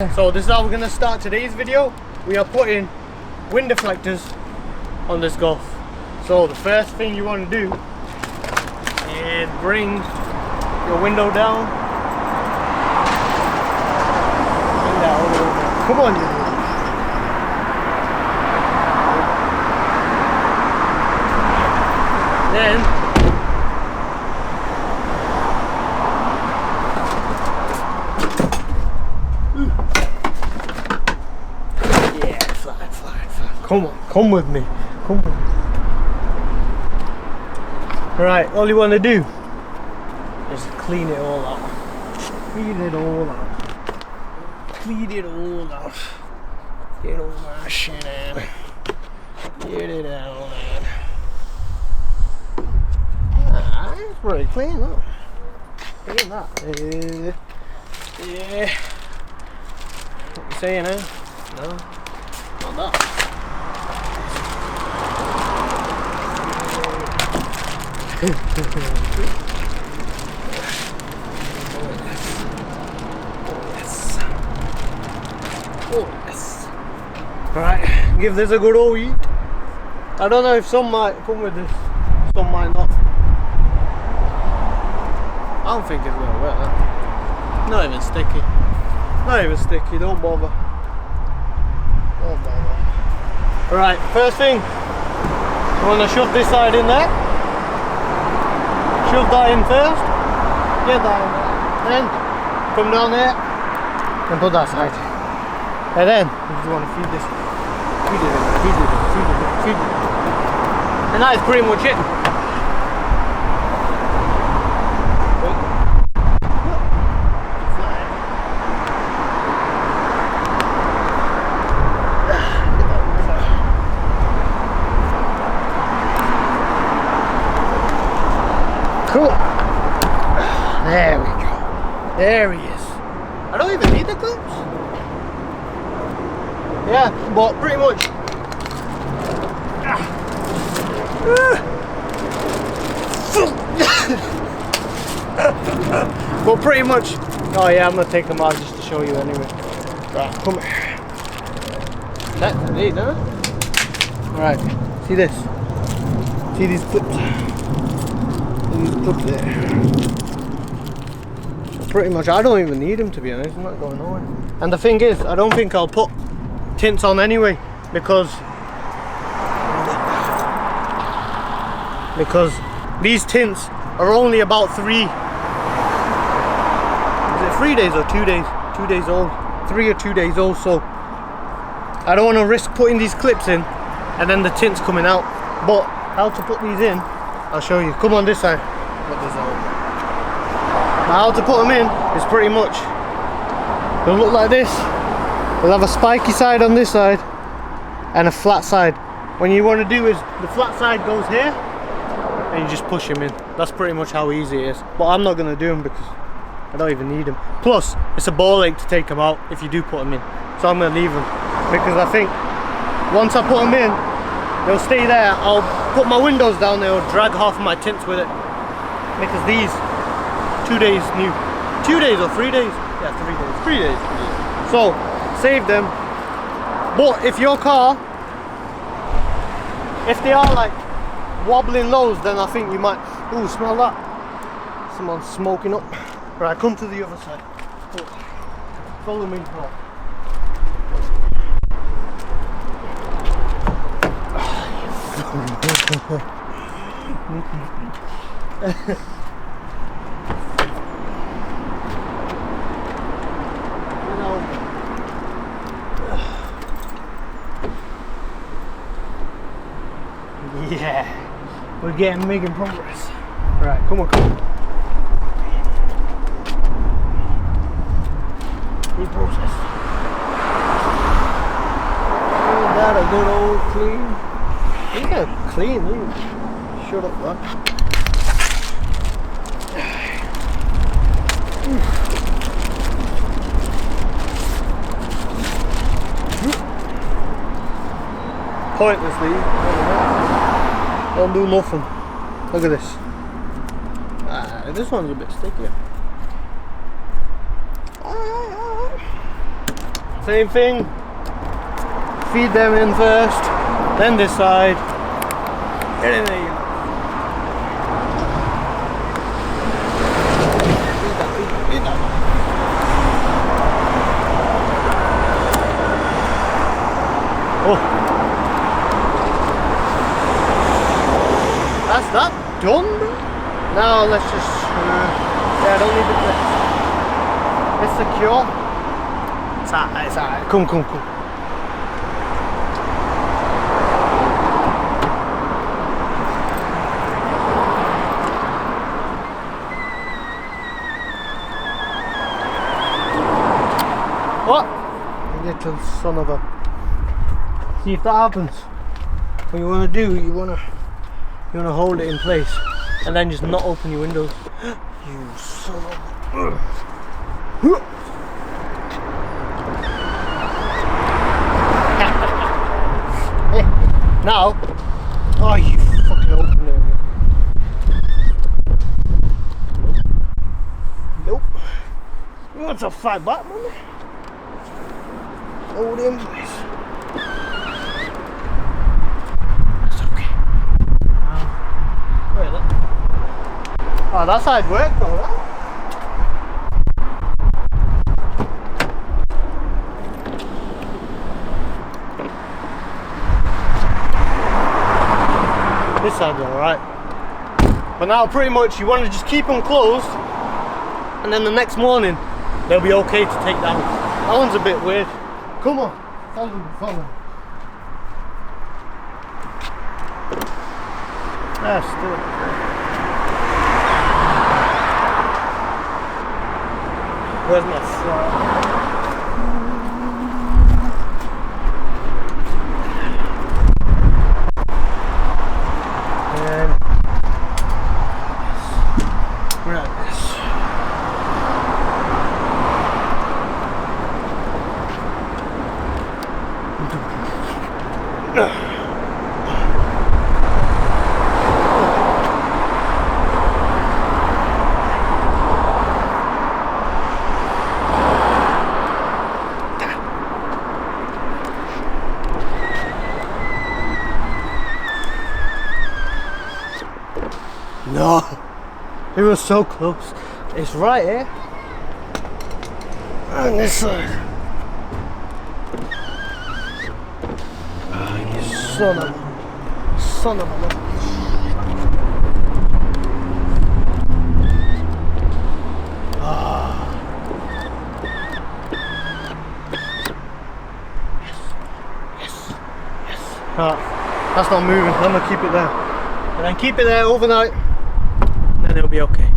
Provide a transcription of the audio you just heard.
So this is how we're going to start today's video. We are putting wind deflectors on this Golf. So the first thing you want to do is bring your window down. Bring that all over. Come on, you. Then come on, come with me. Come on. Right, all you want to do is clean it all out. Clean it all out. Clean it all out. Get all my shit out. Get it out, man. Ah, it's pretty clean, look. Look at that. Yeah. What you saying, eh? No? Not that. Oh yes. Alright, give this a good old eat. I don't know if some might come with this, some might not. I don't think it's gonna work. Huh? Not even sticky. Not even sticky, don't bother. Don't bother. Alright, first thing, you wanna shove this side in there. Shove that in first, get that in there, then come down there and put that side. And then you just want to feed this, feed it, feed it, feed it, feed it. And that is pretty much it. Cool. There we go. There he is. I don't even need the clips. Yeah, but pretty much. But pretty much. Oh yeah, I'm gonna take them out just to show you anyway. Right, come here. That's neat, huh? Right, see this? See these clips? Up there. So pretty much I don't even need them, to be honest. I'm not going nowhere. And the thing is, I don't think I'll put tints on anyway, because these tints are only about 3 days or 2 days? 2 days old. 3 or 2 days old, so I don't want to risk putting these clips in and then the tints coming out. But how to put these in, I'll show you. Come on this side. Now how to put them in is pretty much, they'll look like this. They'll have a spiky side on this side and a flat side. What you want to do is the flat side goes here and you just push them in. That's pretty much how easy it is. But I'm not going to do them because I don't even need them. Plus it's a ball ache to take them out if you do put them in. So I'm going to leave them because I think once I put them in, they'll stay there. I'll put my windows down there, or drag half of my tints with it, because these 2 days new. 2 days or 3 days? Yeah, 3 days. 3 days. So save them. But if your car, if they are like wobbling lows, then I think you might. Ooh, smell that? Someone's smoking up. Right, come to the other side. Follow me. Yeah, we're making progress. Right, come on, come on. Good process. Isn't that a good old clean? Look at clean, look. Shut up, man. Pointlessly. Don't do nothing. Look at this. This one's a bit stickier. Same thing. Feed them in first, then this side. Get in there, you. Feed that. Oh. That's that done, bro. Now let's just yeah, I don't need the clips. It's secure. It's alright. Come. What? You little son of a. See if that happens. What you wanna do, you wanna hold it in place and then just not open your windows. You son of a. Now, oh, you fucking open it. Nope. You want to fight back, man? Hold in place. That's okay. Wait, look. Oh, that side worked though, right? This side's alright. But now pretty much you want to just keep them closed and then the next morning they'll be okay to take down. That one's a bit weird. Come on, follow me. Still. Where's my slide? No, it was so close. It's right here. On this side. Oh, you son of a. Yes. That's not moving. I'm gonna keep it there. And then keep it there overnight. And then it'll be okay.